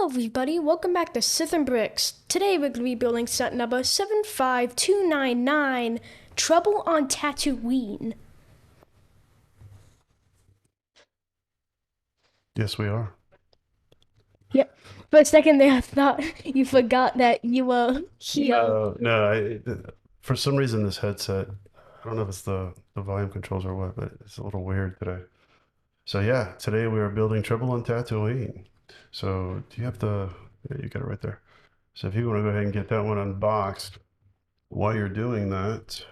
Hello everybody, welcome back to Sith and Bricks. Today we're going to be building set number 75299, Trouble on Tatooine. Yes, we are. Yep, for a second there I thought you forgot that you were here. No. For some reason, this headset, I don't know if it's the volume controls or what, but it's a little weird today. So yeah, today we are building Trouble on Tatooine. So do you have yeah, you got it right there. So if you want to go ahead and get that one unboxed, while you're doing that,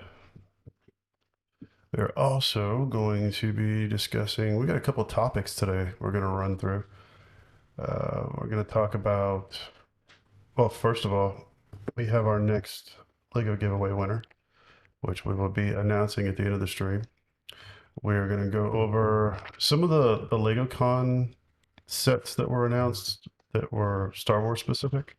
we're also going to be discussing, we got a couple of topics today we're going to run through. We're going to talk about, well, first of all, we have our next Lego giveaway winner, which we will be announcing at the end of the stream. We're going to go over some of the LegoCon sets that were announced that were Star Wars specific.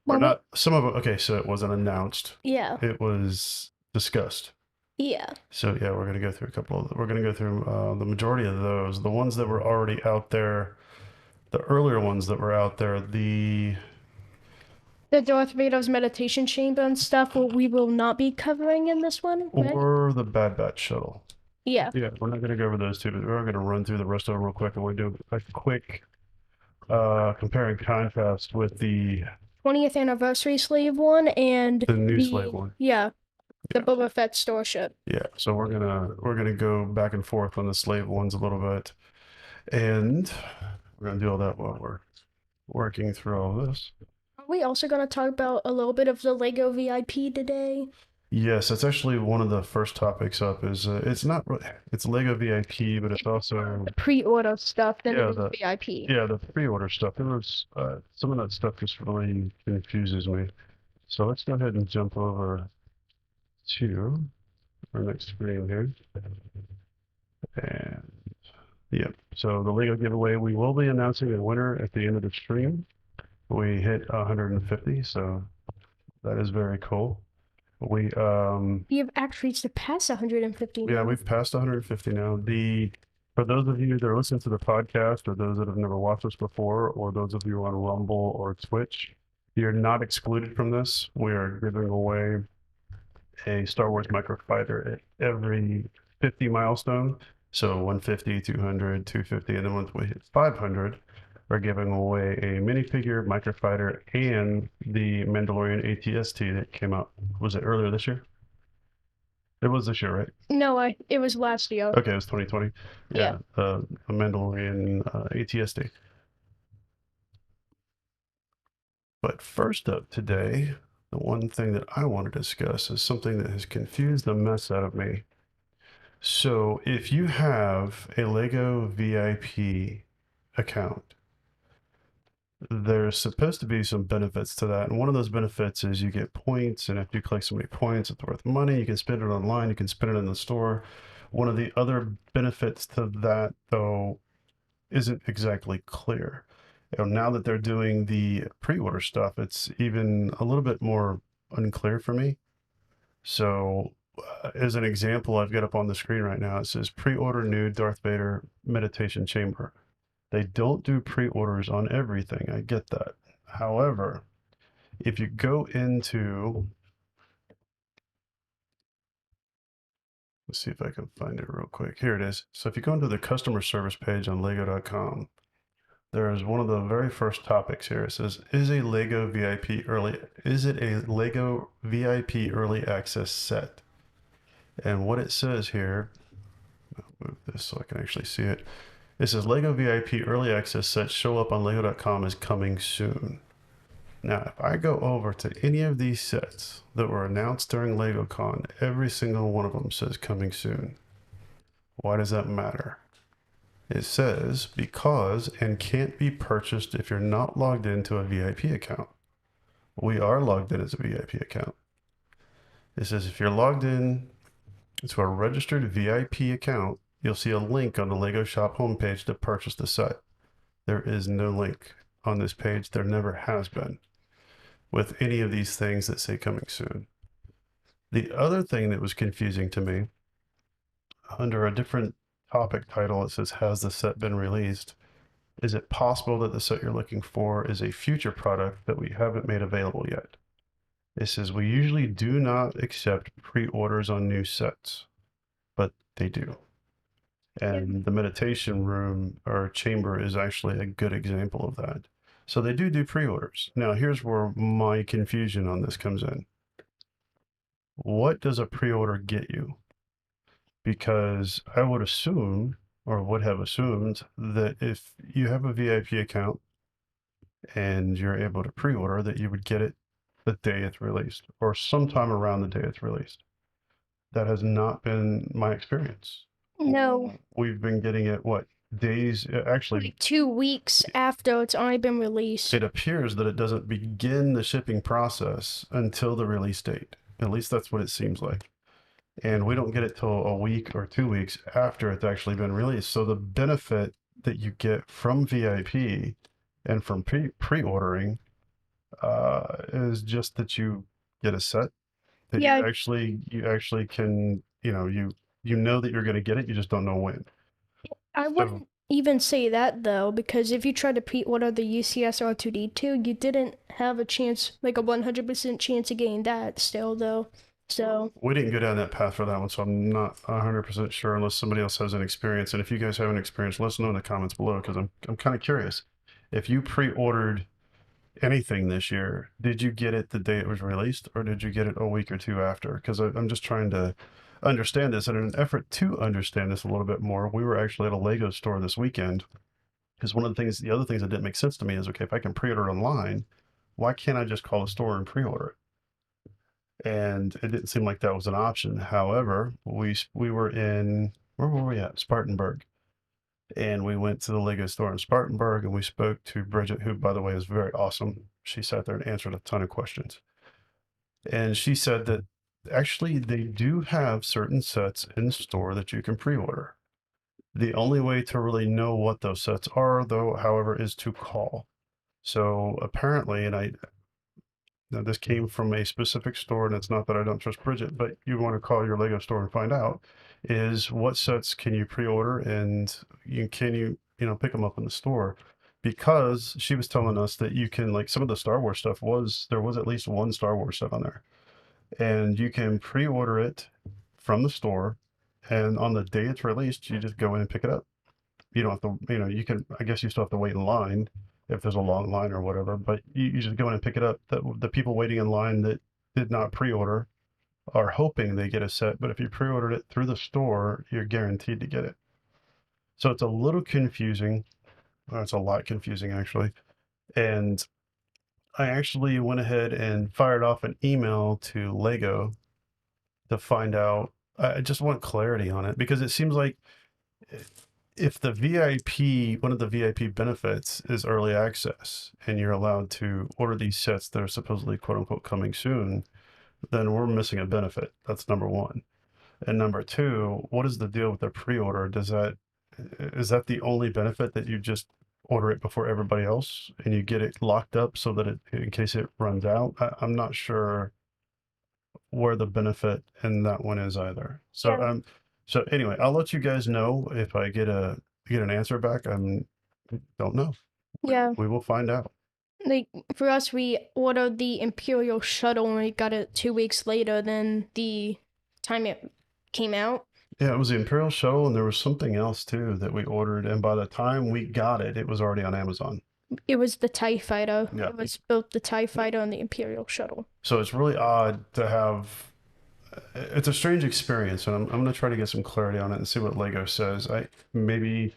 Or Well, not, some of it, okay, so it wasn't announced. yeah, It was discussed. yeah. So yeah, we're going to go through we're going to go through the majority of those. The ones that were already out there, the earlier ones that were out there, The Darth Vader's meditation chamber and stuff we will not be covering in this one, right? or the Bad Batch shuttle. Yeah. Yeah, we're not going to go over those two, but we're going to run through the rest of them real quick, and we'll do a quick compare and contrast with the 20th anniversary slave one and new slave the, one. yeah, the Yeah, Boba Fett Starship. yeah. So we're gonna go back and forth on the slave ones a little bit, and we're gonna do all that while we're working through all this. Are we also going to talk about a little bit of the Lego VIP today? Yes, that's actually one of the first topics up. Is it's not it's Lego VIP, but it's also The pre-order stuff than it yeah is the VIP. yeah the pre-order stuff. There was some of that stuff just really confuses me. So let's go ahead and jump over to our next screen here. And yeah, so the Lego giveaway, we will be announcing a winner at the end of the stream. We hit 150, so that is very cool. We We have actually surpassed 150 yeah, now. we've passed 150 now. The For those of you that are listening to the podcast, or those that have never watched us before, or those of you on Rumble or Twitch, you're not excluded from this. We are giving away a Star Wars microfighter at every 50 milestone. So 150, 200, 250, and then once we hit 500, we're giving away a minifigure, microfighter, and the Mandalorian ATST that came out. Was it earlier this year? It was this year, right? No, it was last year. Okay, it was 2020. Yeah. Yeah, a Mandalorian ATST. But first up today, the one thing that I want to discuss is something that has confused the mess out of me. So if you have a Lego VIP account, there's supposed to be some benefits to that. And one of those benefits is you get points. And if you collect so many points, it's worth money. You can spend it online. You can spend it in the store. One of the other benefits to that, though, isn't exactly clear. Now that they're doing the pre-order stuff, it's even a little bit more unclear for me. So, as an example, I've got up on the screen right now, it says pre-order new Darth Vader meditation chamber. They don't do pre-orders on everything. I get that. However, if you go into, let's see if I can find it real quick. Here it is. So if you go into the customer service page on lego.com, there is one of the very first topics here. It says, is it a Lego VIP early access set? And what it says here, I'll move this so I can actually see it. It says Lego VIP early access sets show up on lego.com is coming soon. Now, if I go over to any of these sets that were announced during LegoCon, every single one of them says coming soon. Why does that matter? It says because and can't be purchased if you're not logged into a VIP account. We are logged in as a VIP account. It says if you're logged in to a registered VIP account, you'll see a link on the Lego Shop homepage to purchase the set. There is no link on this page. There never has been with any of these things that say coming soon. The other thing that was confusing to me, under a different topic title, it says, has the set been released? Is it possible that the set you're looking for is a future product that we haven't made available yet? It says we usually do not accept pre-orders on new sets, but they do. Yep. And the meditation room or chamber is actually a good example of that. So they do pre-orders. Now, here's where my confusion on this comes in. What does a pre-order get you? Because I would assume, or would have assumed, that if you have a VIP account and you're able to pre-order, that you would get it the day it's released or sometime around the day it's released. That has not been my experience. No, We've been getting it, what, days? Actually, like 2 weeks after it's already been released. it appears that it doesn't begin the shipping process until the release date. At least that's what it seems like. And we don't get it till a week or 2 weeks after it's actually been released. So the benefit that you get from VIP and from pre-ordering is just that you get a set that Yeah, you actually can, you know that you're going to get it, you just don't know when. I So wouldn't even say that though, because if you tried to pre-order the UCS R2D2, you didn't have a chance, like a 100% chance of getting that still though. So, we didn't go down that path for that one, so I'm not 100% sure unless somebody else has an experience. And if you guys have an experience, let us know in the comments below because I'm kind of curious. If you pre-ordered anything this year, did you get it the day it was released, or did you get it a week or two after? Because I'm just trying to understand this. And in an effort to understand this a little bit more, we were actually at a Lego store this weekend. Because the other things that didn't make sense to me is, okay, if I can pre-order online, why can't I just call the store and pre-order it? And it didn't seem like that was an option. However, we were in, where were we at? Spartanburg. And we went to the Lego store in Spartanburg and we spoke to Bridget, who, by the way, is very awesome. She sat there and answered a ton of questions. And she said that actually they do have certain sets in store that you can pre-order. The only way to really know what those sets are, though, however, is to call. So apparently, and now this came from a specific store, and it's not that I don't trust Bridget, but you want to call your Lego store and find out is what sets can you pre-order and pick them up in the store, because she was telling us that you can, like, some of the Star Wars stuff there was at least one Star Wars set on there, and you can pre-order it from the store, and on the day it's released, you just go in and pick it up. You don't have to, you can, I guess you still have to wait in line if there's a long line or whatever, but you just go in and pick it up. The people waiting in line that did not pre-order are hoping they get a set, but if you pre-ordered it through the store, you're guaranteed to get it. So it's a little confusing. It's a lot confusing, actually. And I actually went ahead and fired off an email to Lego to find out. I just want clarity on it because it seems like if the VIP, one of the VIP benefits is early access and you're allowed to order these sets that are supposedly quote unquote coming soon, then we're missing a benefit. That's number one. And number two, what is the deal with the pre-order? Is that the only benefit, that you just order it before everybody else and you get it locked up so that in case it runs out? I'm not sure where the benefit in that one is either. So yeah, so anyway, I'll let you guys know if I get an answer back. I don't know. yeah. We will find out. Like for us, we ordered the Imperial shuttle and we got it 2 weeks later than the time it came out. Yeah, it was the Imperial shuttle, and there was something else too that we ordered, and by the time we got it, it was already on Amazon. It was the TIE fighter. Yeah. It was both the TIE fighter and the Imperial shuttle. So it's really odd to have. It's a strange experience, and I'm going to try to get some clarity on it and see what Lego says. Maybe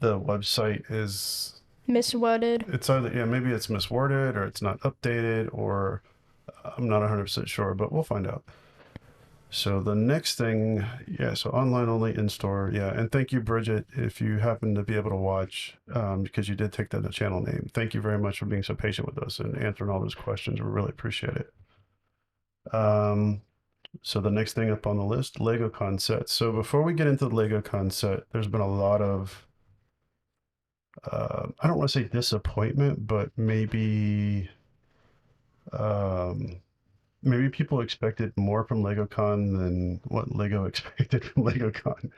the website is, Misworded. it's either, yeah, maybe it's misworded or it's not updated, or I'm not 100% sure, but we'll find out. So the next thing, yeah, so online only, in store, yeah. And thank you, Bridget, if you happen to be able to watch, because you did take that channel name. Thank you very much for being so patient with us and answering all those questions. We really appreciate it. So the next thing up on the list, LegoCon sets. So before we get into the LegoCon set, there's been a lot of, I don't want to say disappointment, but maybe maybe people expected more from LegoCon than what Lego expected from LegoCon.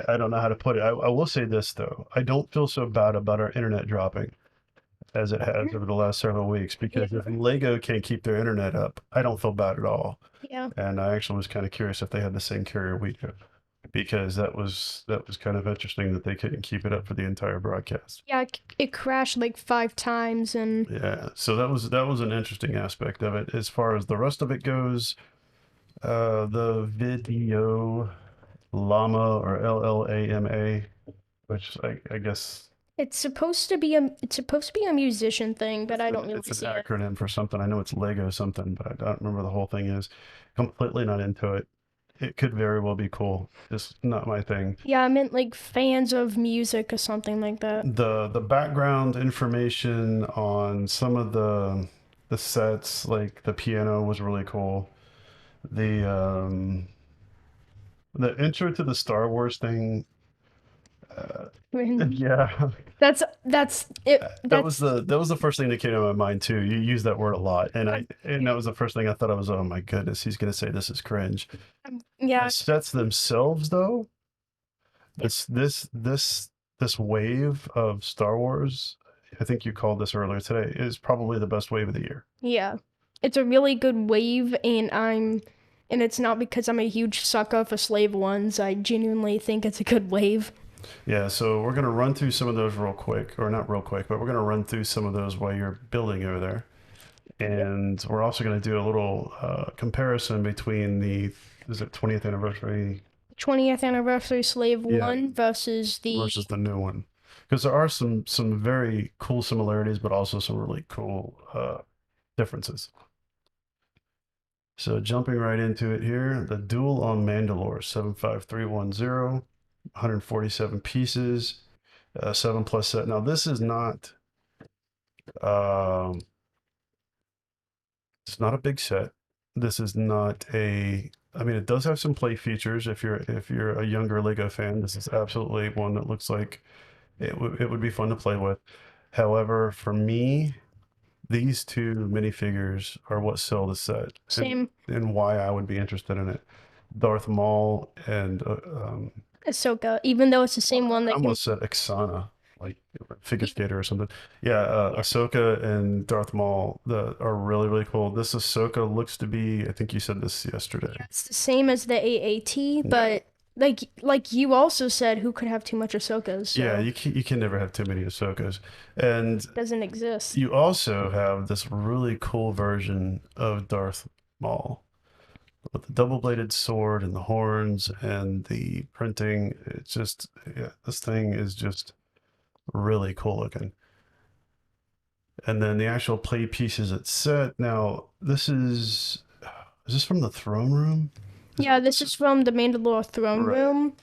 I don't know how to put it. I will say this though, I don't feel so bad about our internet dropping as it has over the last several weeks, Yeah. because if Lego can't keep their internet up, I don't feel bad at all. Yeah. And I actually was kind of curious if they had the same carrier we do, because that was kind of interesting that they couldn't keep it up for the entire broadcast. Yeah, it crashed like 5 times, and Yeah, so that was an interesting aspect of it. As far as the rest of it goes, the video llama, or LLAMA, which I guess it's supposed to be a musician thing, but I don't really it's an see it. acronym for something. I know it's Lego something, but I don't remember the whole thing is. Completely not into it. It could very well be cool. It's not my thing. Yeah, I meant like fans of music or something like that. The background information on some of the sets, like the piano, was really cool. The intro to the Star Wars thing, I mean, yeah, that's it. that was the first thing that came to my mind too. You use that word a lot, and Um, that was the first thing I thought. I was, oh my goodness, he's gonna say this is cringe. The yeah, sets themselves, though, this wave of Star Wars, I think you called this earlier today, is probably the best wave of the year. yeah. It's a really good wave, and it's not because I'm a huge sucker for Slave Ones. I genuinely think it's a good wave. Yeah, so we're gonna run through some of those real quick, or not real quick, but we're gonna run through some of those while you're building over there. Yep. And we're also going to do a little comparison between the, is it 20th anniversary? 20th anniversary Slave Yeah, One versus the versus the new one, because there are some very cool similarities, but also some really cool differences. So jumping right into it here, the Duel on Mandalore 75310, 147 pieces, 7+ set. Now this is not um, it's not a big set. This is not a, I mean, it does have some play features. If you're a younger Lego fan, this is absolutely one that looks like it would be fun to play with. However, for me, these two minifigures are what sell the set, same and why I would be interested in it. Darth Maul and Ahsoka, even though it's the same one I that can. almost said Exana, like figure skater or something. Yeah, Ahsoka and Darth Maul are really, really cool. This Ahsoka looks to be, I think you said this yesterday. Yeah, it's the same as the AAT, but like you also said, who could have too much Ahsokas? So Yeah, you can never have too many Ahsokas. And it doesn't exist. you also have this really cool version of Darth Maul with the double-bladed sword and the horns and the printing. It's just, yeah, this thing is just really cool looking. And then the actual play pieces it's set. Now, is this from the throne room? Yeah, this is from the Mandalore throne Right. room.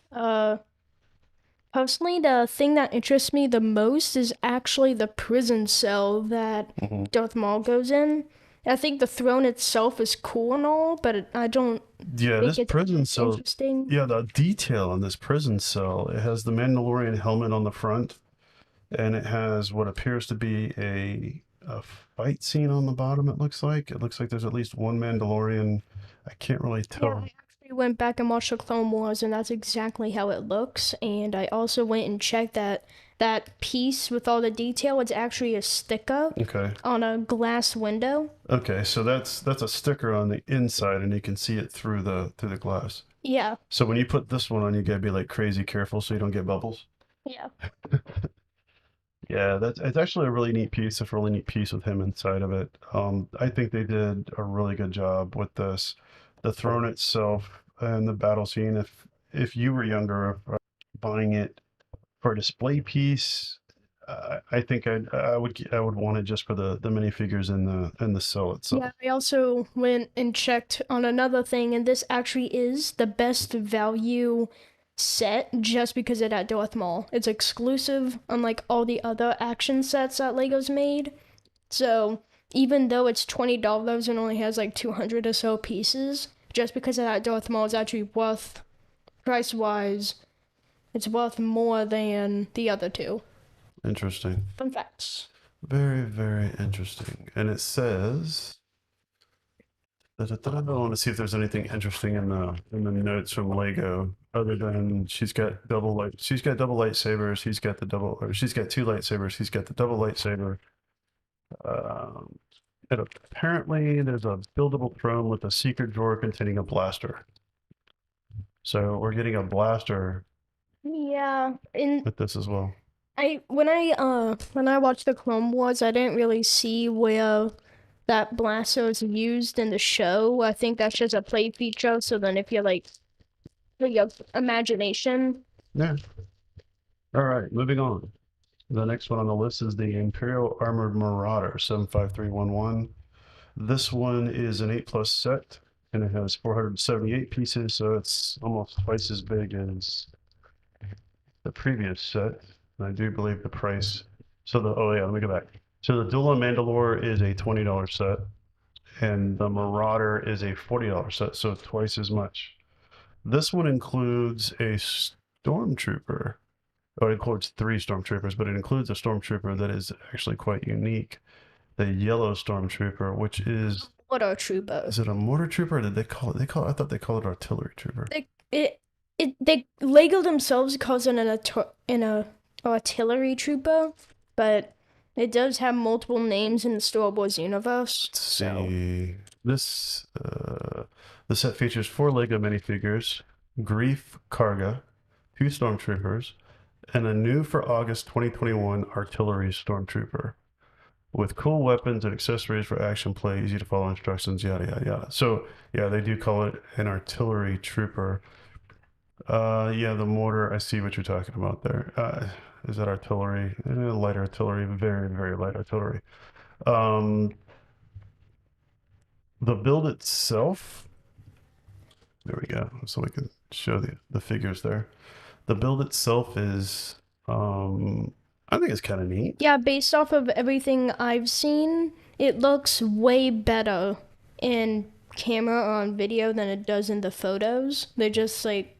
Personally, the thing that interests me the most is actually the prison cell that Hmm. Darth Maul goes in. I think the throne itself is cool and all, but I don't Yeah, think this it's prison as cell. interesting. Yeah, the detail on this prison cell. It has the Mandalorian helmet on the front, and it has what appears to be a fight scene on the bottom. It looks like there's at least one Mandalorian. I can't really Yeah, tell. I actually went back and watched the Clone Wars, and that's exactly how it looks. And I also went and checked that piece with all the detail. It's actually a sticker Okay. on a glass window. Okay, so that's a sticker on the inside, and you can see it through the glass. Yeah, So when you put this one on, you gotta be like crazy careful so you don't get bubbles. yeah, Yeah, it's actually a really neat piece. It's a really neat piece with him inside of it. I think they did a really good job with this. The throne itself and the battle scene. If you were younger, buying it for a display piece, I think I would want it just for the minifigures and the cell itself. yeah. I also went and checked on another thing, and this actually is the best value set just because of that Darth Maul. It's exclusive, unlike all the other action sets that Lego's made. So even though it's $20 and only has like 200 or so pieces, just because of that Darth Maul is actually worth, price wise, it's worth more than the other two. Interesting. Fun facts. Very, very interesting. And it says I want to see if there's anything interesting in the notes from Lego, other than she's got double lightsabers. She's got two lightsabers. He's got the double lightsaber. Um, and apparently, there's a buildable throne with a secret drawer containing a blaster. So we're getting a blaster Yeah, and with this as well. when I watched the Clone Wars, I didn't really see where that blaster was used in the show. I think that's just a play feature. So then, if you're like for your imagination, Yeah. All right, moving on. The next one on the list is the Imperial Armored Marauder 75311. This one is an 8+ set, and it has 478 pieces, so it's almost twice as big as the previous set. And I do believe the price. Oh yeah, let me go back. So the Duel of Mandalore is a $20 set, and the Marauder is a $40 set, so twice as much. This one includes a stormtrooper. Oh, it includes 3 stormtroopers, but it includes a stormtrooper that is actually quite unique. The yellow stormtrooper, which is what a trooper! it a mortar trooper? Or did they call it? I thought they called it artillery trooper. They Lego themselves calls it an artillery trooper, but it does have multiple names in the Star Wars universe. Let's see. This the set features 4 Lego minifigures, Grief Karga, 2 stormtroopers, and a new for August 2021 artillery stormtrooper with cool weapons and accessories for action play, easy to follow instructions, yada yada yada. So yeah, they do call it an artillery trooper. Yeah, the mortar, I see what you're talking about there. Is that artillery? Light artillery, very, very light artillery. The build itself, there we go. So we can show the figures there. The build itself is, I think it's kind of neat. Yeah, based off of everything I've seen, it looks way better in camera or on video than it does in the photos. They're just like,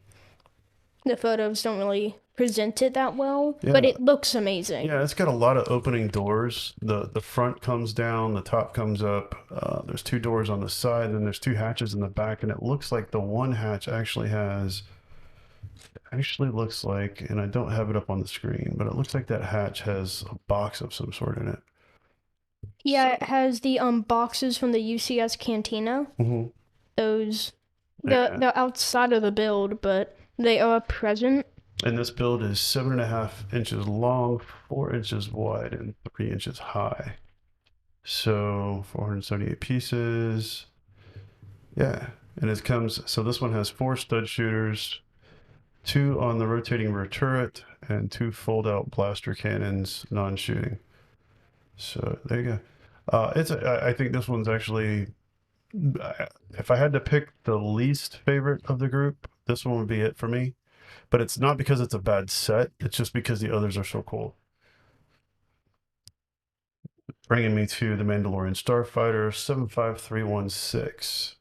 the photos don't really present it that well, but it looks amazing. Yeah, it's got a lot of opening doors. The front comes down, the top comes up. There's 2 doors on the side, and there's 2 hatches in the back, and it looks like the one hatch actually looks like, and I don't have it up on the screen, but it looks like that hatch has a box of some sort in it. Yeah, it has the boxes from the UCS cantina. Mm-hmm. Those they're outside of the build, but they are present. And this build is 7.5 inches long, 4 inches wide, and 3 inches high. So 478 pieces. Yeah, and it comes. So this one has 4 stud shooters, 2 on the rotating rear turret, and 2 fold-out blaster cannons, non-shooting. So there you go. I think this one's actually, if I had to pick the least favorite of the group, this one would be it for me. But it's not because it's a bad set. It's just because the others are so cool. Bringing me to the Mandalorian Starfighter 75316.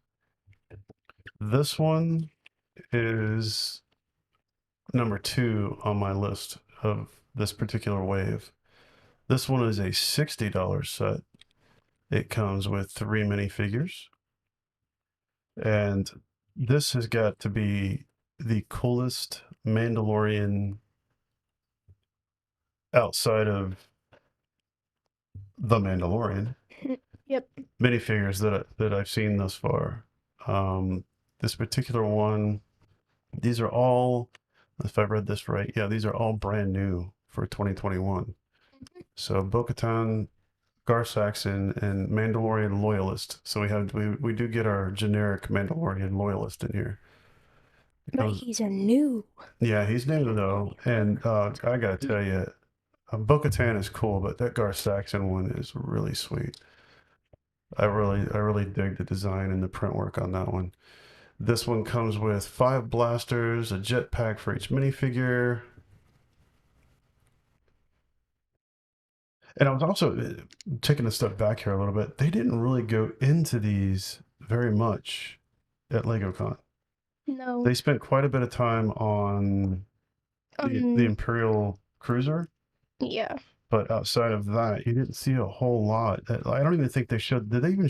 This one is number 2 on my list of this particular wave. This one is a $60 set. It comes with 3 minifigures. And this has got to be the coolest Mandalorian outside of the Mandalorian. Yep. Minifigures that I've seen thus far. This particular one, these are all, if I read this right, yeah, these are all brand new for 2021. So Bo-Katan, Gar Saxon, and Mandalorian Loyalist. So we do get our generic Mandalorian Loyalist in here. But he's a new. Yeah, he's new though, and I gotta tell you, Bo-Katan is cool, but that Gar Saxon one is really sweet. I really dig the design and the print work on that one. This one comes with 5 blasters, a jetpack for each minifigure. And I was also taking a step back here a little bit. They didn't really go into these very much at LegoCon. No. They spent quite a bit of time on the Imperial Cruiser. Yeah. But outside of that, you didn't see a whole lot. I don't even think they showed. Did they even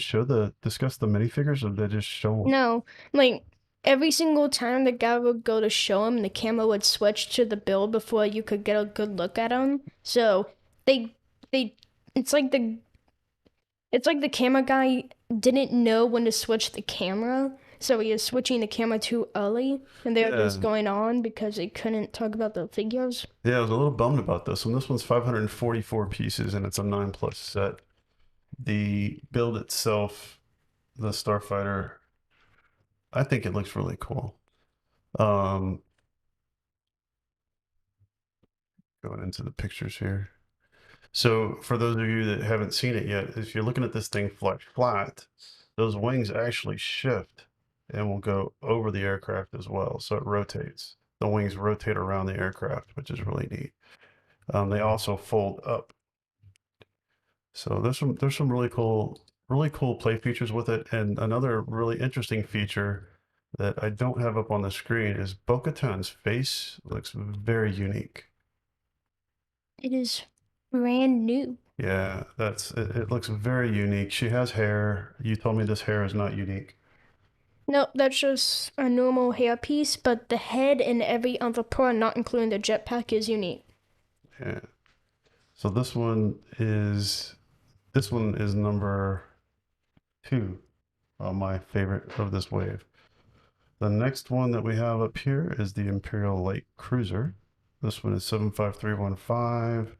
discuss the minifigures, or did they just show them? No, like every single time the guy would go to show him, the camera would switch to the build before you could get a good look at him. So they they it's like the camera guy didn't know when to switch the camera, so he was switching the camera too early, and they were Yeah, just going on because they couldn't talk about the figures. yeah. I was a little bummed about this one. This one's 544 pieces, and it's a 9+ set. The build itself, the Starfighter, I think it looks really cool. Um, Going into the pictures here. So for those of you that haven't seen it yet, if you're looking at this thing flat, those wings actually shift and will go over the aircraft as well. So it rotates. The wings rotate around the aircraft, which is really neat. They also fold up. So there's some really cool play features with it. And another really interesting feature that I don't have up on the screen is Bo-Katan's face looks very unique. It is brand new. Yeah, it looks very unique. She has hair. You told me this hair is not unique. No, that's just a normal hairpiece, but the head and every other part, not including the jetpack, is unique. Yeah. So this one is number 2 on my favorite of this wave. The next one that we have up here is the Imperial Light Cruiser. This one is 75315.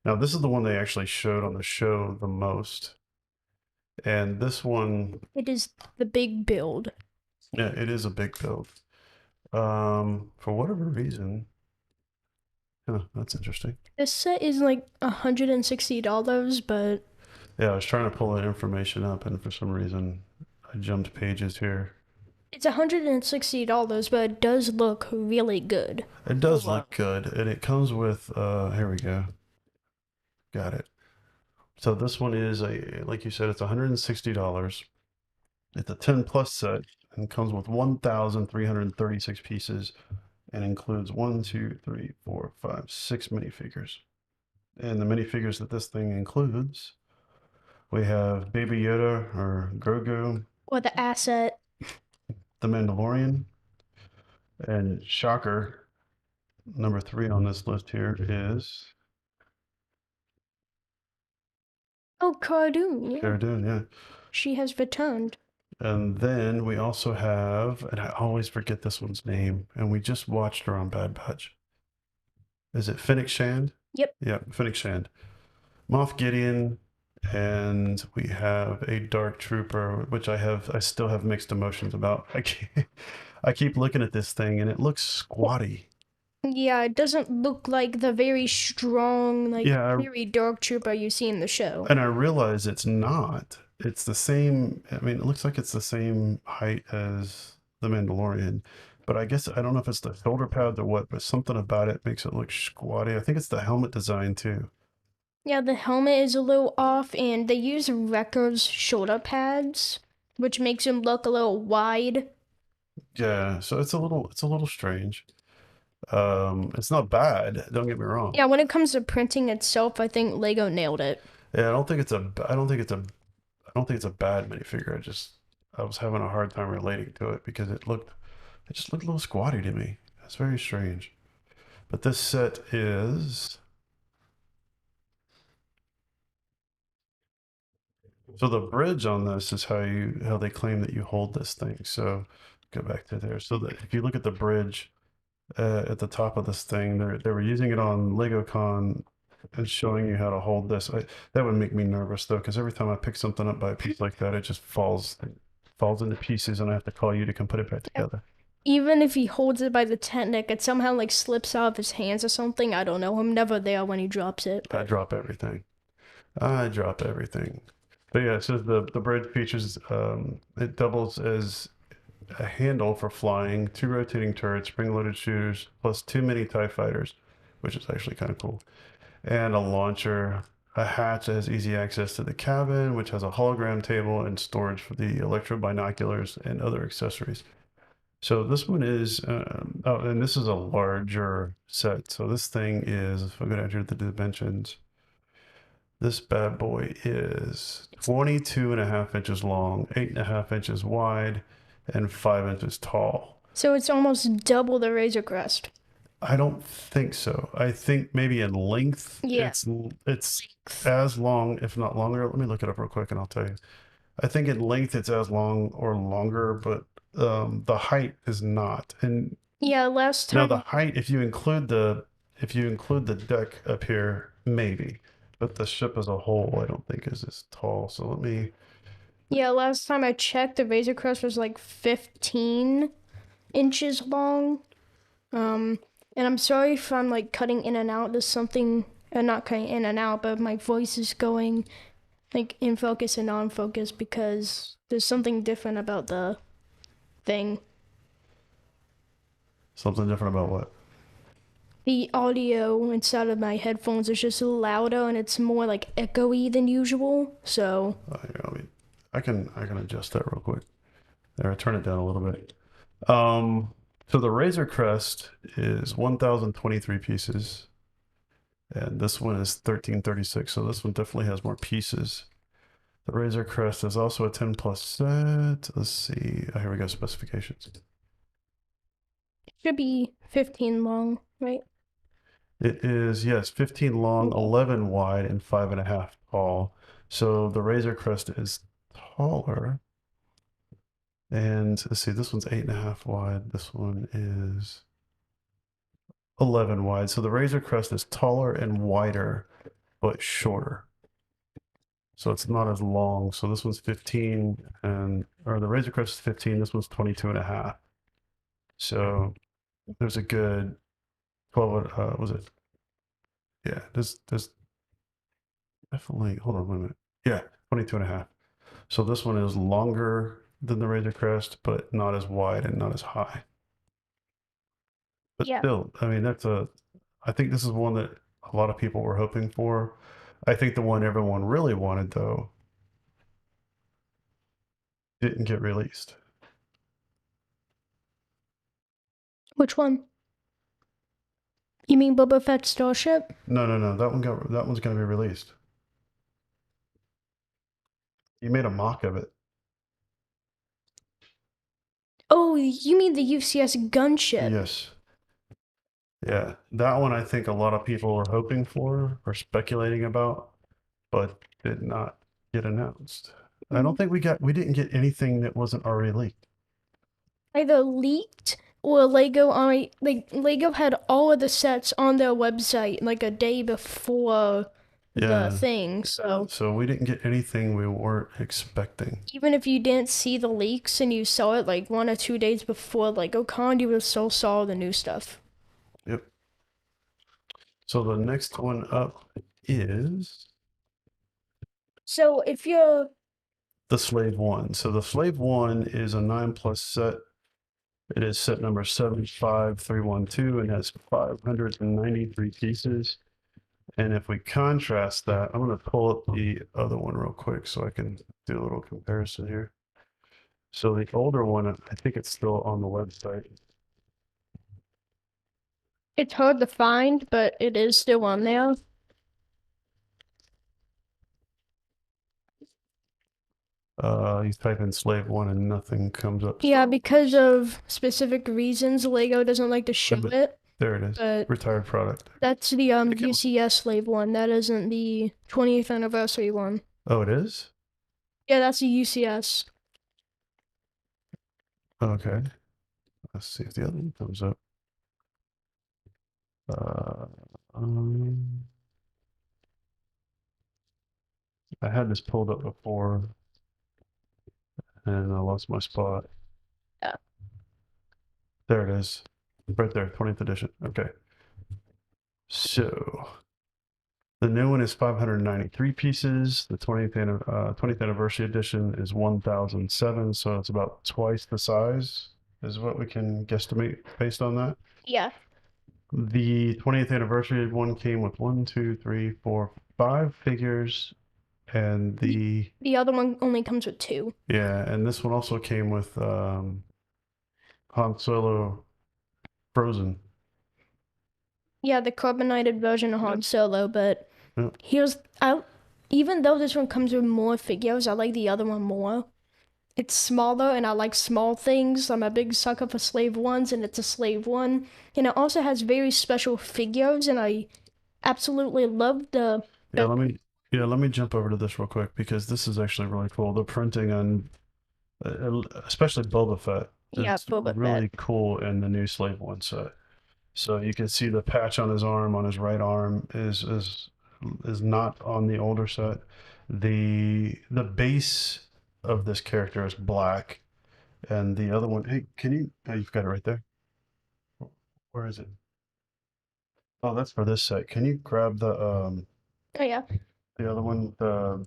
Now this is the one they actually showed on the show the most. And this one, It is the big build. yeah, it is a big build. For whatever reason, that's interesting. This set is like $160, but Yeah, I was trying to pull that information up, and for some reason, I jumped pages here. it's $160, but it does look really good. It does look good, and it comes with, here we go. Got it. So this one is like you said, it's $160. It's a 10+ set and comes with 1,336 pieces and includes 1, 2, 3, 4, 5, 6 minifigures. And the minifigures that this thing includes, we have Baby Yoda or Grogu, Or the asset. the Mandalorian, and shocker, number 3 on this list here is Oh, Cardoon, yeah. Cara Dune, yeah. She has returned. And then we also have, and I always forget this one's name, and we just watched her on Bad Batch. Is it Fennec Shand? Yep. Yeah, Fennec Shand. Moff Gideon, and we have a Dark Trooper, which I still have mixed emotions about. I keep looking at this thing, and it looks squatty. Yeah, it doesn't look like the very strong, like Yeah, very dark trooper you see in the show. and I realize it's not. It's the same. I mean, it looks like it's the same height as the Mandalorian, but I guess I don't know if it's the shoulder pads or what, but something about it makes it look squatty. I think it's the helmet design too. Yeah, the helmet is a little off, and they use Wrecker's shoulder pads, which makes him look a little wide. Yeah, so it's a little strange. It's not bad. Don't get me wrong. Yeah, when it comes to printing itself, I think Lego nailed it. Yeah, I don't think it's a bad minifigure. I was having a hard time relating to it because it just looked a little squatty to me. It's very strange. But this set is, so the bridge on this is how they claim that you hold this thing. So go back to there. So that if you look at the bridge at the top of this thing, they were using it on LegoCon and showing you how to hold this. That would make me nervous though, because every time I pick something up by a piece like that, it just falls into pieces, and I have to call you to come put it back together. Even if he holds it by the tent neck, it somehow like slips out of his hands or something. I don't know. I'm never there when he drops it. I drop everything. I drop everything. But yeah, it says the bridge features it doubles as a handle for flying, 2 rotating turrets, spring-loaded shooters, plus 2 mini TIE fighters, which is actually kind of cool, and a launcher, a hatch that has easy access to the cabin, which has a hologram table and storage for the electro binoculars and other accessories. So this one is, oh, and this is a larger set. So this thing is, if I go down here to the dimensions, This bad boy is 22.5 inches long, 8.5 inches wide, and 5 inches tall. So it's almost double the Razor Crest. I don't think so. I think maybe in length, Yeah. it's as long, if not longer. Let me look it up real quick, and I'll tell you. I think in length it's as long or longer, but the height is not. And Yeah, last now the time. height, if you include the deck up here, maybe, but the ship as a whole, I don't think is as tall. So let me. Yeah, last time I checked, the Razor Crest was like 15 inches long. And I'm sorry if I'm like cutting in and out. There's something, not cutting in and out, but my voice is going like in focus and non focus because there's something different about the thing. Something different about what? The audio inside of my headphones is just louder and it's more like echoey than usual. So I mean, I can adjust that real quick. There, turn it down a little bit. So the Razor Crest is 1,023 pieces, and this one is 1,336. So this one definitely has more pieces. The Razor Crest is also a 10 plus set. Let's see. Oh, here we go. Specifications. it should be 15 long, right? It is, yes, 15 long, 11 wide, and 5.5 tall. So the Razor Crest is taller. And let's see, this one's 8.5 wide. This one is 11 wide. So the Razor Crest is taller and wider, but shorter. So it's not as long. So this one's 15 or the Razor Crest is 15. This one's 22.5. So there's a good 12, was it? Yeah, there's definitely, hold on a minute. Yeah, 22.5. So this one is longer than the Razor Crest, but not as wide and not as high. But Yeah. still, I mean, I think this is one that a lot of people were hoping for. I think the one everyone really wanted, though, didn't get released. Which one? You mean Boba Fett Starship? No. That one's going to be released. You made a mock of it. Oh, you mean the UCS gunship? Yes. Yeah, that one I think a lot of people were hoping for or speculating about, but did not get announced. I don't think we didn't get anything that wasn't already leaked. Either leaked or Lego on like Lego had all of the sets on their website like a day before the Yeah. thing. So So we didn't get anything we weren't expecting. even if you didn't see the leaks and you saw it like 1 or 2 days before LegoCon, you would still saw the new stuff. Yep. So the next one up is So if you're the Slave One. So the Slave One is a 9 plus set. It is set number 75312 and has 593 pieces. And if we contrast that, I'm going to pull up the other one real quick so I can do a little comparison here. So the older one, I think it's still on the website. it's hard to find, but it is still on there. You type in Slave One and nothing comes up. Yeah, because of specific reasons, Lego doesn't like to show but it. There it is. But Retired product. that's the UCS Slave one. That isn't the 20th anniversary one. Oh, it is? Yeah, that's the UCS. Okay. Let's see if the other one comes up. Um, I had this pulled up before and I lost my spot. Yeah. There it is. Right there, 20th edition. Okay. So the new one is 593 pieces. The 20th anniversary edition is 1,007. So it's about twice the size, is what we can guesstimate based on that. Yeah. The 20th anniversary one came with 1, 2, 3, 4, 5 figures, and The other one only comes with 2. yeah, and this one also came with Han Solo Frozen. Yeah, the carbonated version of Han Solo, but Yeah. here's even though this one comes with more figures, I like the other one more. It's smaller and I like small things. I'm a big sucker for slave ones, and it's a slave one. And it also has very special figures, and I absolutely love Yeah, let me jump over to this real quick because this is actually really cool. The printing on, especially Boba Fett, yeah, is Boba Fett. really cool in the new Slave One set. So you can see the patch on his arm, on his right arm, is not on the older set. The base of this character is black, and the other one. Hey, can you? Oh, you've got it right there. Where is it? Oh, that's for this set. Can you grab Oh yeah, the other one, the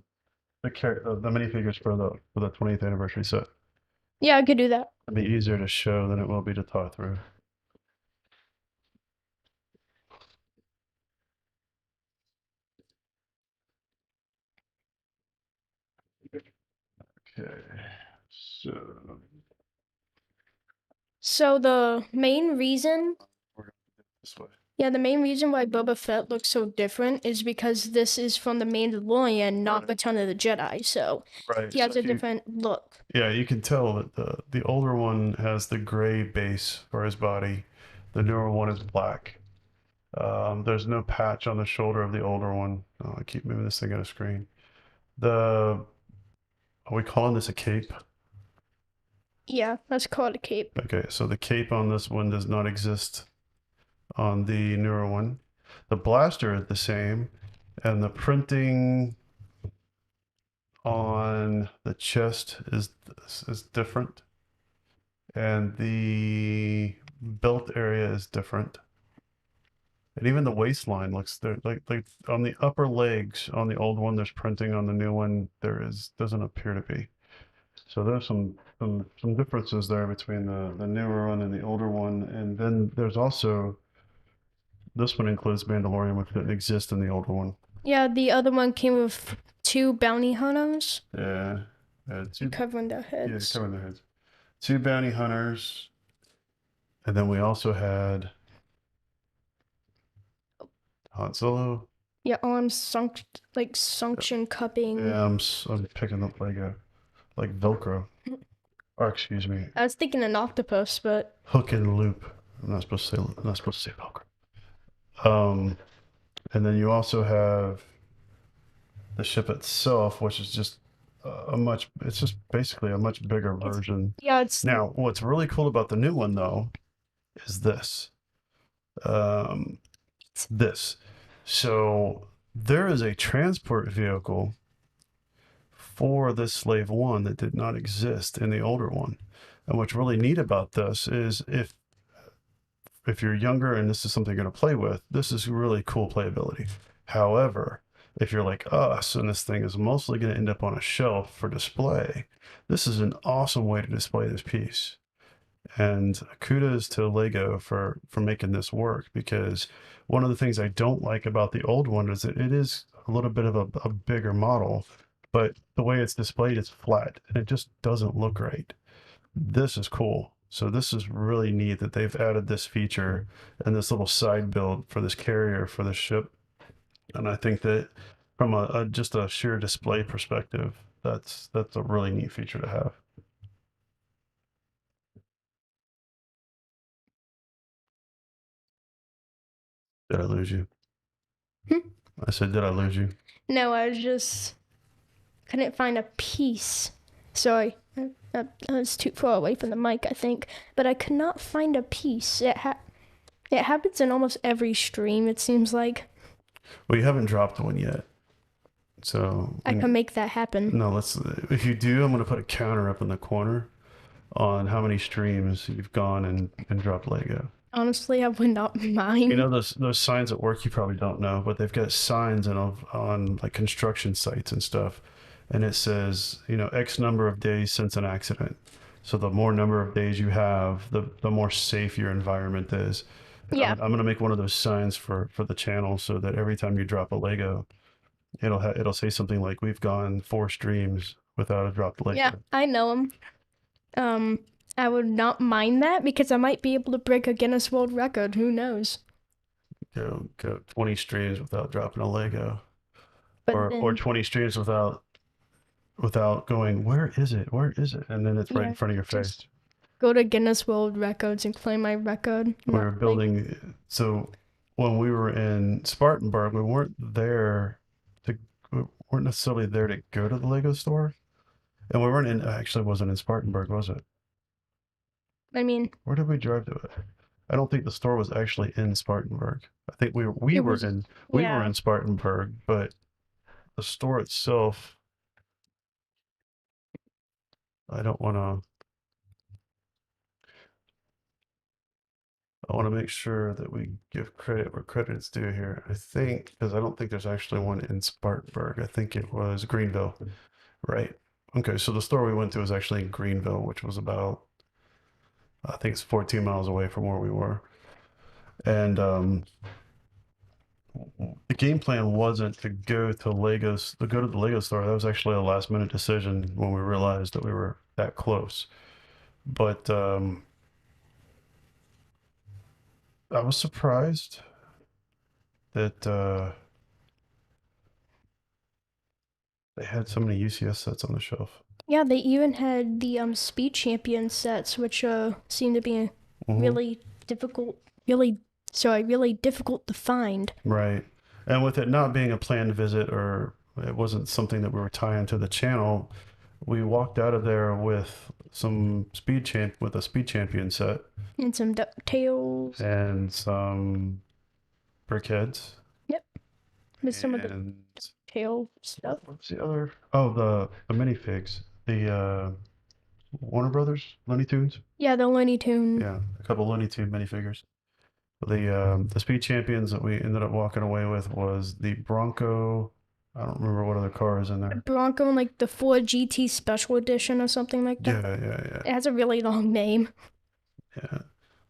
minifigures for the 20th anniversary set? yeah, I could do that. It'd be easier to show than it will be to talk through. Okay, so So the main reason, we're going this way. yeah, the main reason why Boba Fett looks so different is because this is from the Mandalorian, not Return of the Jedi. So Right. he So has a if you, different look. yeah, you can tell that the older one has the gray base for his body. The newer one is black. There's no patch on the shoulder of the older one. Oh, I keep moving this thing out of screen. The Are we calling this a cape? Yeah, that's called a cape. Okay, so the cape on this one does not exist on the newer one. The blaster is the same, and the printing on the chest is different, and the belt area is different, and even the waistline looks there. Like on the upper legs on the old one, there's printing. On the new one, doesn't appear to be. So there's some differences there between the newer one and the older one, and then there's also this one includes Mandalorian, which didn't exist in the older one. Yeah, the other one came with two bounty hunters Yeah, covering their heads. covering their heads. Two bounty hunters, and then we also had Han Solo. Yeah, arms sunk, like suction cupping. Yeah, I'm picking up like Velcro, or excuse me, I was thinking an octopus, but hook and loop. I'm not supposed to say Velcro. And then you also have the ship itself, which is just it's just basically a much bigger version. yeah, it's Now, what's really cool about the new one though is this. Um, this. So there is a transport vehicle for this Slave One that did not exist in the older one. And what's really neat about this is if you're younger and this is something you're going to play with, this is really cool playability. However, if you're like us and this thing is mostly going to end up on a shelf for display, this is an awesome way to display this piece. And kudos to Lego for making this work, because one of the things I don't like about the old one is that it is a little bit of a bigger model, but the way it's displayed is flat and it just doesn't look right. This is cool. So this is really neat that they've added this feature and this little side build for this carrier for the ship. And I think that from just a sheer display perspective, that's a really neat feature to have. Did I lose you? Hmm? I said, did I lose you? no, I was just couldn't find a piece. Sorry, I was too far away from the mic, I think. But I could not find a piece. It happens in almost every stream. It seems like Well, you haven't dropped one yet. So I can make that happen. no, if you do, I'm going to put a counter up in the corner on how many streams you've gone and dropped Lego. Honestly, I would not mind. You know those signs at work, you probably don't know, but they've got signs on like construction sites and stuff, and it says, you know, X number of days since an accident. So the more number of days you have, the more safe your environment is. Yeah. I'm gonna make one of those signs for the channel so that every time you drop a Lego, it'll say something like, "We've gone 4 streams without a dropped Lego." Yeah, I know him. I would not mind that because I might be able to break a Guinness World Record. Who knows? Go 20 streams without dropping a Lego. But or then 20 streams without going, where is it? Where is it? And then it's right in yeah, front of your just face. go to Guinness World Records and claim my record. We Not were like building. So when we were in Spartanburg, we weren't there to, we weren't necessarily there to go to the Lego store. And we weren't in, actually wasn't in Spartanburg, was it? I mean, Where did we drive to it? I don't think the store was actually in Spartanburg. I think we it were was in we were yeah. in Spartanburg, but the store itself, I don't want to. I want to make sure that we give credit where credit is due here. I think because I don't think there's actually one in Spartanburg. I think it was Greenville, right? Okay, so the store we went to was actually in Greenville, which was about I think it's 14 miles away from where we were, and the game plan wasn't to go to the Lego store. That was actually a last minute decision when we realized that we were that close. But I was surprised that they had so many UCS sets on the shelf. Yeah, they even had the speed champion sets, which seem to be Hmm. really difficult, really difficult to find. Right. And with it not being a planned visit or it wasn't something that we were tying to the channel, we walked out of there with a speed champion set And some DuckTales. and some brickheads Yep, with some of the and tail stuff. what was the other? Oh, the minifigs, the Warner Brothers Looney Tunes. Yeah, the Looney Tune. Yeah, a couple Looney Tune minifigures. The speed champions that we ended up walking away with was the Bronco. I don't remember what other car is in there. Bronco and like the Ford GT Special Edition or something like that. Yeah, yeah, yeah, It has a really long name. yeah.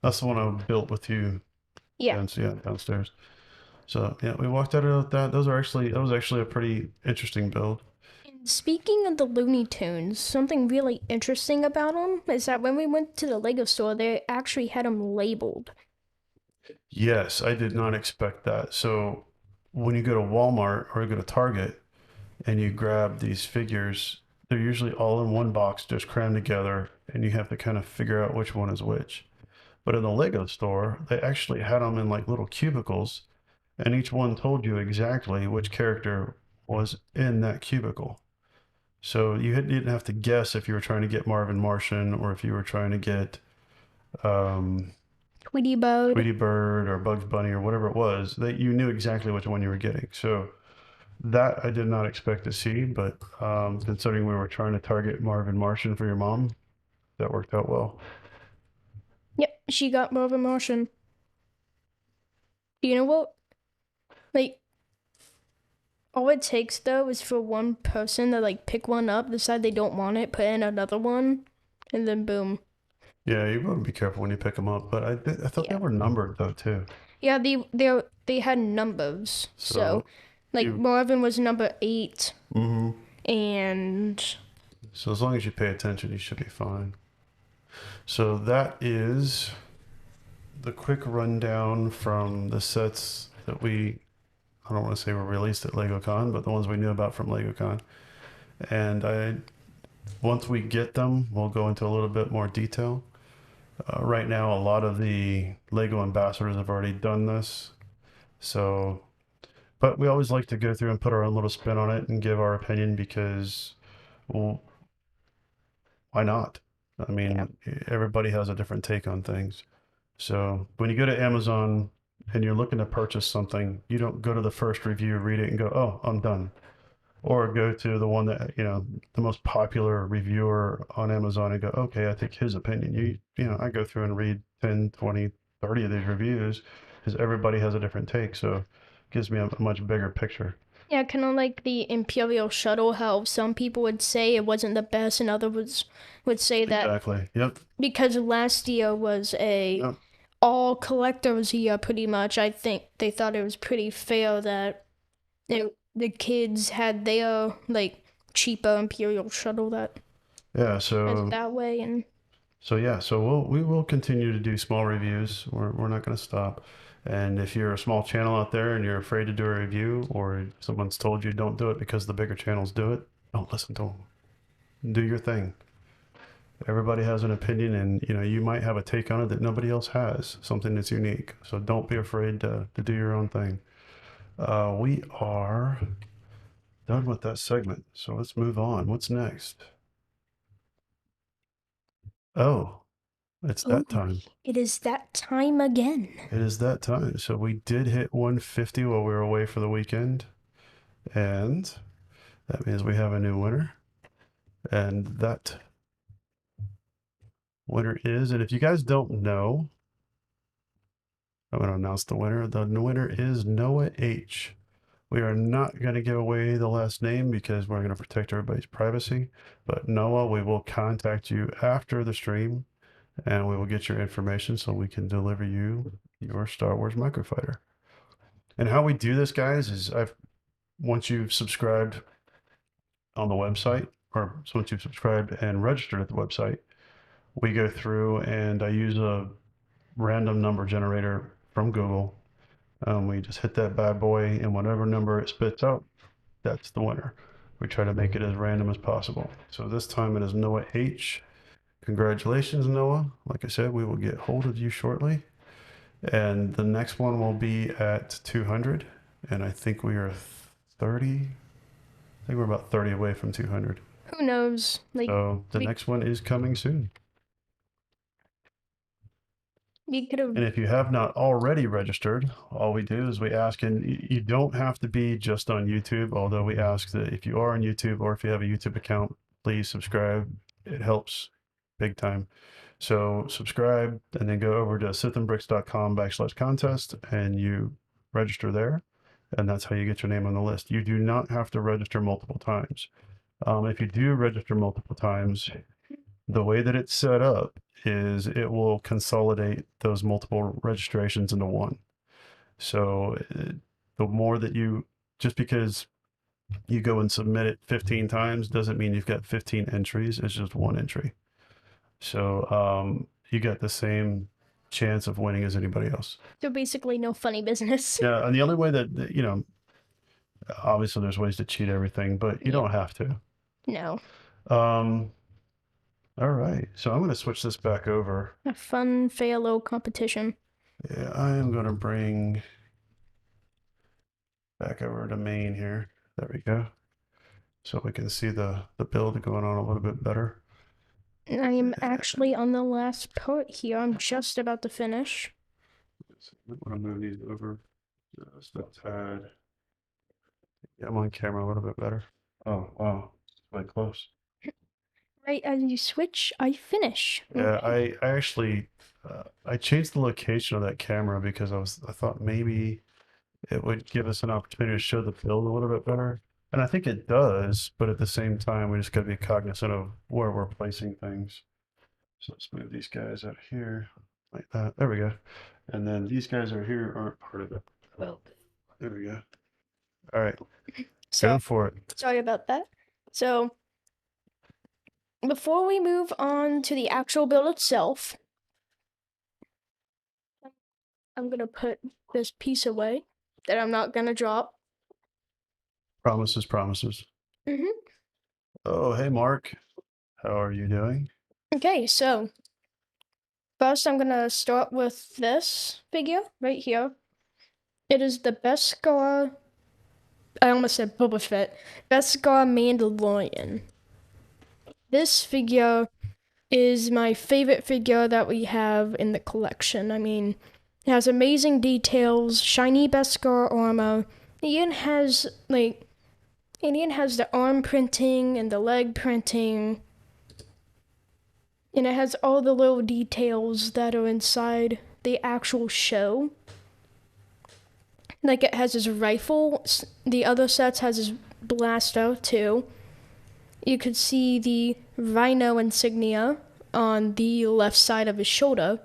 That's the one I built with you Yeah. downstairs. So yeah, we walked out of that. That was actually a pretty interesting build. And speaking of the Looney Tunes, something really interesting about them is that when we went to the Lego store, they actually had them labeled. Yes, I did not expect that. So when you go to Walmart or you go to Target and you grab these figures, they're usually all in one box, just crammed together, and you have to kind of figure out which one is which. But in the Lego store, they actually had them in like little cubicles, and each one told you exactly which character was in that cubicle. So didn't have to guess if you were trying to get Marvin Martian or if you were trying to get um, Tweety Bird. Tweety Bird or Bugs Bunny or whatever it was. That you knew exactly which one you were getting. So that I did not expect to see, but considering we were trying to target Marvin Martian for your mom, that worked out well. Yep, she got Marvin Martian. Do you know what? Like, all it takes though is for one person to like pick one up, decide they don't want it, put in another one, and then boom. Yeah, you want to be careful when you pick them up, but I thought they Yeah. were numbered though too. Yeah, they had numbers. So, So like you, Marvin was number 8, hmm and so as long as you pay attention, you should be fine. So that is the quick rundown from the sets that I don't want to say were released at LegoCon, but the ones we knew about from LegoCon. And once we get them, we'll go into a little bit more detail. Right now, a lot of the Lego ambassadors have already done this. So, but we always like to go through and put our own little spin on it and give our opinion because, well, why not? I yeah. mean, everybody has a different take on things. So when you go to Amazon and you're looking to purchase something, you don't go to the first review, read it, and go, "Oh, I'm done." Or go to the one that, the most popular reviewer on Amazon and go, "Okay, I take his opinion." I go through and read 10, 20, 30 of these reviews because everybody has a different take. So it gives me a much bigger picture. Yeah, kind of like the Imperial shuttle, how some people would say it wasn't the best, and others would say that Exactly. Yep. because last year was a Yep. all collectors year pretty much. I think they thought it was pretty fair that the kids had their like cheaper Imperial shuttle that Yeah. is that way, and So we will continue to do small reviews. We're not going to stop. And if you're a small channel out there and you're afraid to do a review, or someone's told you don't do it because the bigger channels do it, don't listen to them. Do your thing. Everybody has an opinion, and you might have a take on it that nobody else has, something that's unique. So don't be afraid to do your own thing. We are done with that segment, so let's move on. What's next? Oh, it's that time. It is that time again. It is that time. So we did hit 150 while we were away for the weekend, and that means we have a new winner. And that winner is, and if you guys don't know, I'm going to announce the winner. The winner is Noah H. We are not going to give away the last name because we're going to protect everybody's privacy. But Noah, we will contact you after the stream, and we will get your information so we can deliver you your Star Wars microfighter. And how we do this, guys, is once you've subscribed on the website, or once you've subscribed and registered at the website, we go through and I use a random number generator from Google. We just hit that bad boy, and whatever number it spits out, that's the winner. We try to make it as random as possible. So this time it is Noah H. Congratulations, Noah. Like I said, we will get hold of you shortly. And the next one will be at 200. And I think we are 30. I think we're about 30 away from 200. Who knows? So the next one is coming soon. We could have. And if you have not already registered, all we do is we ask, and you don't have to be just on YouTube, although we ask that if you are on YouTube or if you have a YouTube account, please subscribe. It helps big time. So subscribe and then go over to sithandbricks.com/contest and you register there. And that's how you get your name on the list. You do not have to register multiple times. If you do register multiple times, the way that it's set up is it will consolidate those multiple registrations into one. So the more that just because you go and submit it 15 times doesn't mean you've got 15 entries. It's just one entry. So you got the same chance of winning as anybody else. So basically no funny business. Yeah, and the only way that, obviously there's ways to cheat everything, but you don't have to. No. All right, so I'm going to switch this back over. A fun Phalo competition. Yeah, I am going to bring back over to main here. There we go. So we can see the build going on a little bit better. I am actually on the last part here. I'm just about to finish. I want to move these over just a tad. Yeah, I'm on camera a little bit better. Oh, wow. It's quite close. Right as you switch, I finish. Yeah, I actually I changed the location of that camera because I thought maybe it would give us an opportunity to show the build a little bit better. And I think it does, but at the same time, we just got to be cognizant of where we're placing things. So let's move these guys out here like that. There we go. And then these guys are here aren't part of it. Well, there we go. All right, so, go for it. Sorry about that. So before we move on to the actual build itself, I'm going to put this piece away that I'm not going to drop. Promises, promises. Oh, hey, Mark. How are you doing? Okay, so first I'm going to start with this figure right here. It is the Beskar, I almost said Boba Fett, Beskar Mandalorian. This figure is my favorite figure that we have in the collection. I mean, it has amazing details, shiny Beskar armor. It even has the arm printing and the leg printing. And it has all the little details that are inside the actual show. Like it has his rifle, the other sets has his blaster too. You could see the rhino insignia on the left side of his shoulder.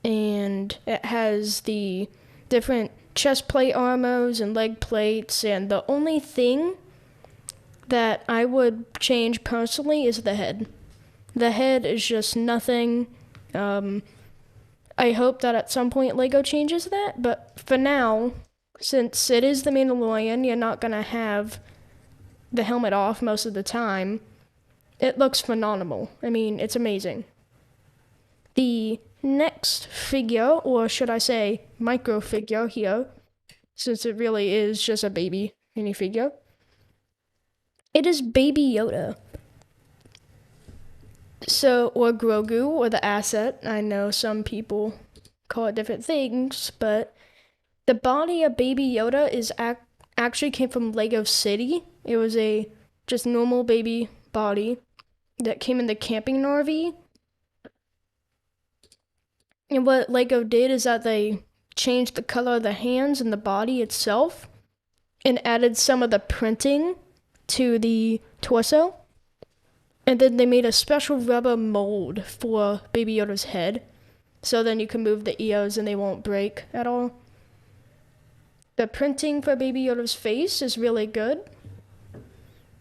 And it has the different chest plate armors and leg plates. And the only thing that I would change personally is the head. The head is just nothing. I I hope that at some point Lego changes that, but for now, since it is the Mandalorian, you're not gonna have the helmet off most of the time. It looks phenomenal. I mean, it's amazing. The next figure, or should I say micro figure here, since it really is just a baby minifigure, it is Baby Yoda. So, or Grogu, or the asset. I know some people call it different things, but the body of Baby Yoda is actually came from Lego City. It was a just normal baby body that came in the camping RV. And what Lego did is that they changed the color of the hands and the body itself and added some of the printing to the torso. And then they made a special rubber mold for Baby Yoda's head. So then you can move the ears and they won't break at all. The printing for Baby Yoda's face is really good.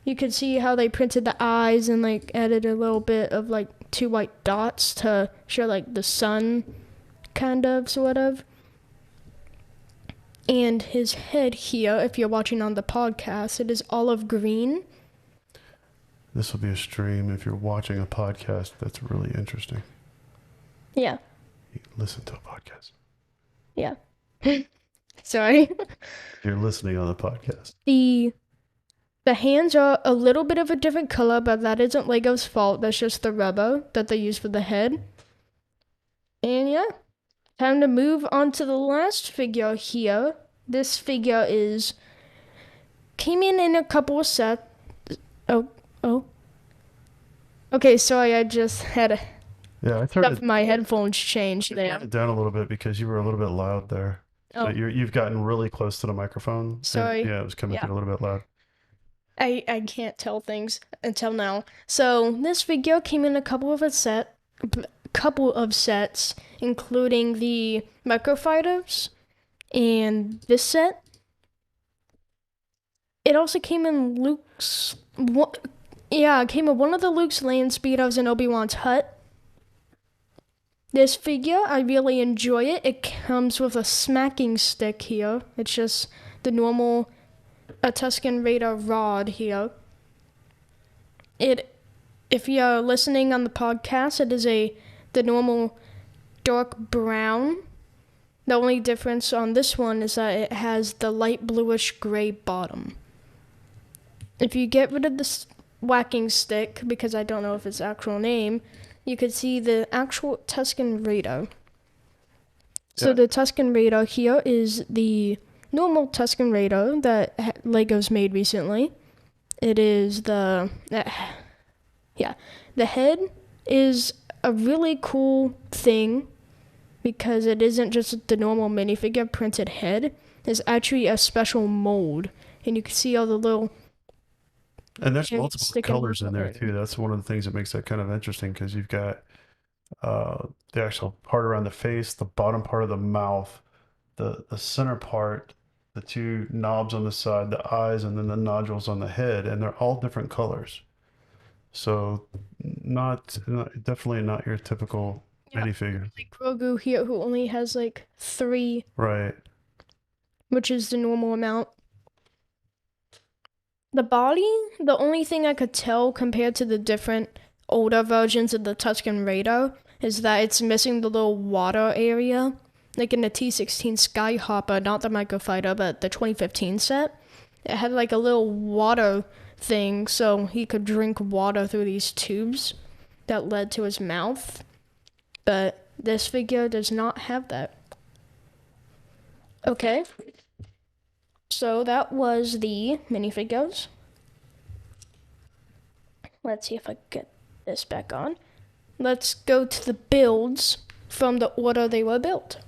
You can see how they printed the eyes and like added a little bit of like 2 white dots to show like the sun, kind of, sort of. And his head here, if you're watching on the podcast, it is olive green. This will be a stream. If you're watching a podcast, that's really interesting. Yeah. You listen to a podcast. Yeah. Sorry. You're listening on the podcast. The hands are a little bit of a different color, but that isn't Lego's fault. That's just the rubber that they use for the head. And yeah, time to move on to the last figure here. This figure came in a couple of sets. Oh. Okay, sorry, I just had I turned my headphones changed there. it down a little bit because you were a little bit loud there. So you've gotten really close to the microphone. Sorry. Yeah, it was coming through a little bit loud. I can't tell things until now. So this figure came in a couple of sets, including the microfighters and this set. It also came in Luke's. It came in one of the Luke's land speedos in Obi-Wan's hut. This figure, I really enjoy it. It comes with a smacking stick here. It's just the normal Tusken Raider rod here. If you're listening on the podcast, it is the normal dark brown. The only difference on this one is that it has the light bluish gray bottom. If you get rid of this whacking stick, because I don't know if it's actual name, you could see the actual Tusken Raider. So the Tusken Raider here is the normal Tusken Raider that Lego's made recently. It is the head is a really cool thing because it isn't just the normal minifigure printed head. It's actually a special mold, and you can see all the little. And there's multiple colors in there too. That's one of the things that makes that kind of interesting because you've got the actual part around the face, the bottom part of the mouth, the center part, the 2 knobs on the side, the eyes, and then the nodules on the head, and they're all different colors. So definitely not your typical minifigure. Like Grogu here, who only has like 3. Right. Which is the normal amount. The body, the only thing I could tell compared to the different older versions of the Tusken Raider is that it's missing the little water area. Like in the T-16 Skyhopper, not the microfighter, but the 2015 set. It had like a little water thing so he could drink water through these tubes that led to his mouth. But this figure does not have that. Okay. So that was the minifigures. Let's see if I get this back on. Let's go to the builds from the order they were built.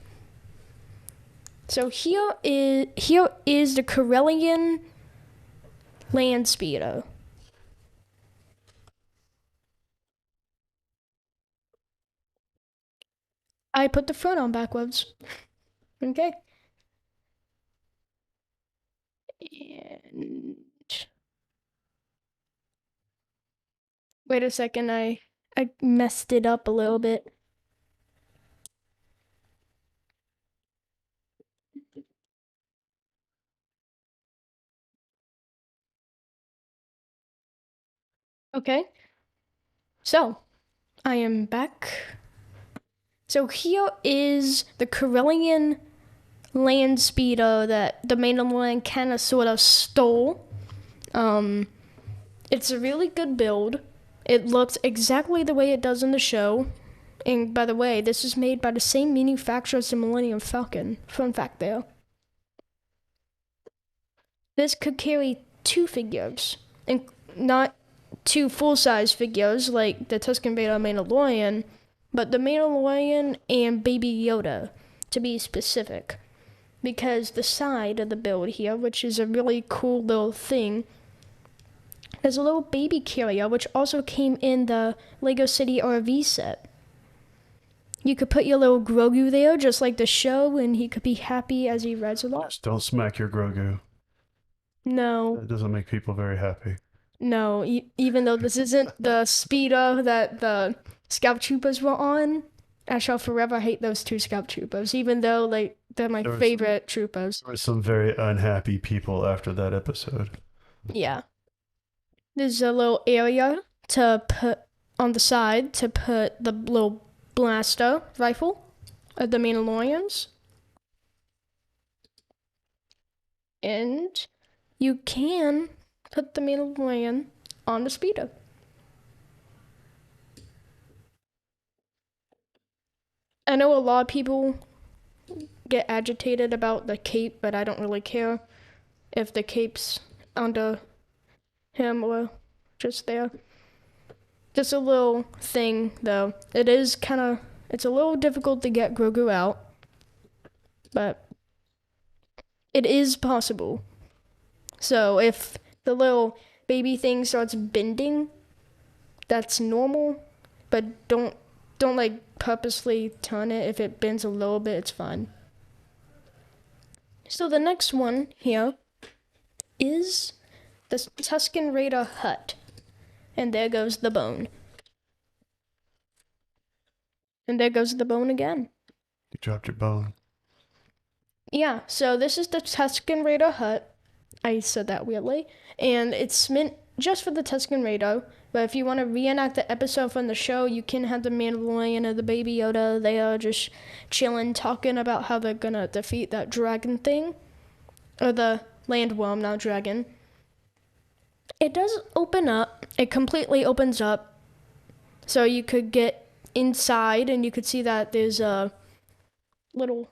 So here is the Corellian land speedo. I put the front on backwards. Okay. And wait a second, I messed it up a little bit. Okay, so I am back. So here is the Corellian land speeder that the Mandalorian kind of sort of stole. It's a really good build. It looks exactly the way it does in the show. And by the way, this is made by the same manufacturer as the Millennium Falcon. Fun fact there. This could carry 2 figures, and not 2 full-size figures like the Tusken Raider Mandalorian, but the Mandalorian and Baby Yoda, to be specific. Because the side of the build here, which is a really cool little thing, there's a little baby carrier, which also came in the Lego City RV set. You could put your little Grogu there, just like the show, and he could be happy as he rides along. Just don't smack your Grogu. No. That doesn't make people very happy. No, even though this isn't the speeder that the Scout Troopers were on, I shall forever hate those 2 Scout Troopers, even though like they're my favorite troopers. There were some very unhappy people after that episode. Yeah. There's a little area to put on the side to put the little blaster rifle of the Mandalorians. And you can put the Mandalorian on the speeder. I know a lot of people get agitated about the cape, but I don't really care if the cape's under him or just there. Just a little thing, though. It's a little difficult to get Grogu out, but it is possible. So if the little baby thing starts bending, that's normal, but don't like purposely turn it. If it bends a little bit, it's fine. So the next one here is the Tusken Raider hut. And there goes the bone. And there goes the bone again. You dropped your bone. Yeah, so this is the Tusken Raider hut. I said that weirdly. And it's meant just for the Tusken Raider. But if you want to reenact the episode from the show, you can have the Mandalorian and the Baby Yoda. They are just chilling, talking about how they're gonna defeat that dragon thing. Or the landworm, not dragon. It does open up. It completely opens up. So you could get inside and you could see that there's a little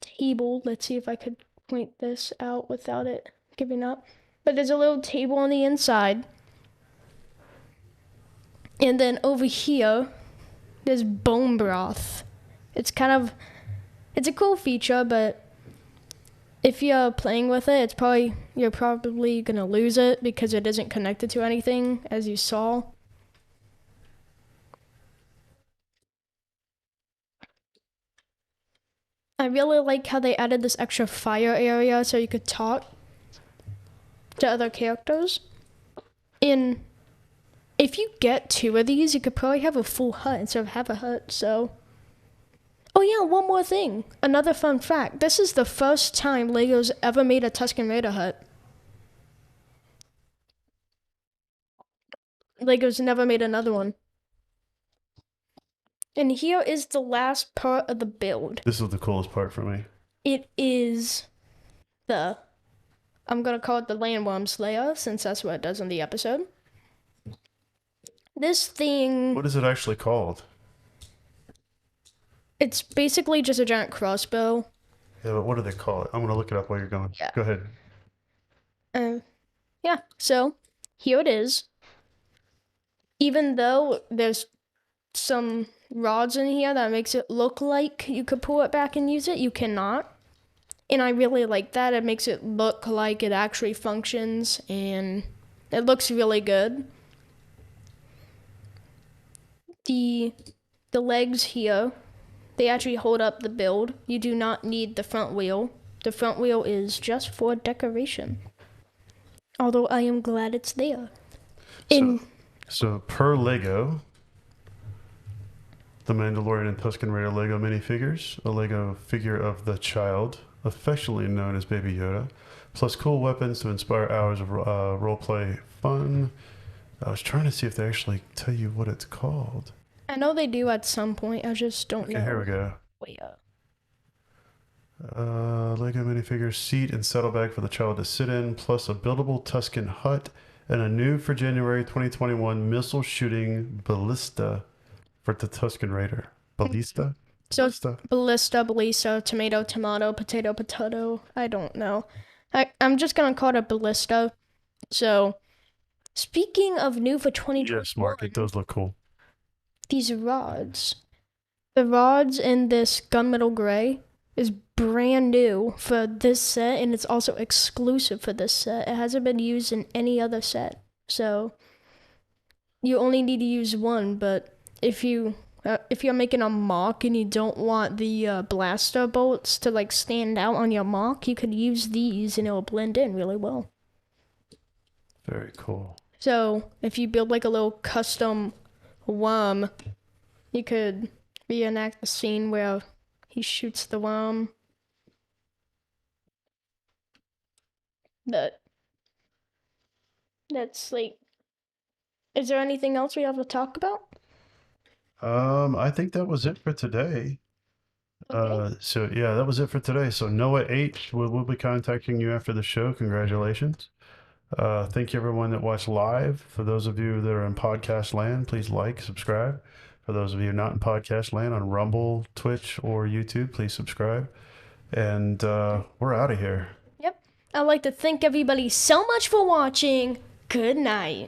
table. Let's see if I could point this out without it giving up. But there's a little table on the inside. And then over here, there's bone broth. It's a cool feature, but if you're playing with it, you're probably gonna lose it because it isn't connected to anything, as you saw. I really like how they added this extra fire area so you could talk to other characters. And if you get 2 of these, you could probably have a full hut instead of half a hut, so. Oh yeah, one more thing. Another fun fact. This is the first time LEGO's ever made a Tusken Raider hut. LEGO's never made another one. And here is the last part of the build. This is the coolest part for me. It is I'm gonna call it the landworm slayer, since that's what it does in the episode. This thing... What is it actually called? It's basically just a giant crossbow. Yeah, but what do they call it? I'm going to look it up while you're going. Yeah. Go ahead. Yeah, so here it is. Even though there's some rods in here that makes it look like you could pull it back and use it, you cannot. And I really like that. It makes it look like it actually functions, and it looks really good. The legs here, they actually hold up the build. You do not need the front wheel. The front wheel is just for decoration. Although I am glad it's there. So per Lego, the Mandalorian and Tusken Raider Lego minifigures, a Lego figure of the child, affectionately known as Baby Yoda, plus cool weapons to inspire hours of roleplay fun. I was trying to see if they actually tell you what it's called. I know they do at some point. I just don't Okay, know. here we go. Wait up. Lego minifigure seat and saddlebag for the child to sit in, plus a buildable Tusken hut and a new for January 2021 missile shooting ballista for the Tusken Raider. Ballista? So Ballista? ballista, tomato, tomato, potato, potato. I don't know. I'm just gonna call it a ballista. So, speaking of new for 2021, Yes, Mark, it does look cool. these rods. The rods in this gunmetal gray is brand new for this set, and it's also exclusive for this set. It hasn't been used in any other set. So, you only need to use one, but if you're making a mock and you don't want the blaster bolts to like stand out on your mock, you could use these and it'll blend in really well. Very cool. So if you build like a little custom worm, you could reenact the scene where he shoots the worm. But that's like, is there anything else we have to talk about? I think that was it for today. Okay. So yeah, that was it for today. So Noah H will be contacting you after the show. Congratulations. Thank you everyone that watched live. For those of you that are in podcast land, please like, subscribe. For those of you not in podcast land on Rumble, Twitch, or YouTube, please subscribe. And we're out of here. Yep. I'd like to thank everybody so much for watching. Good night.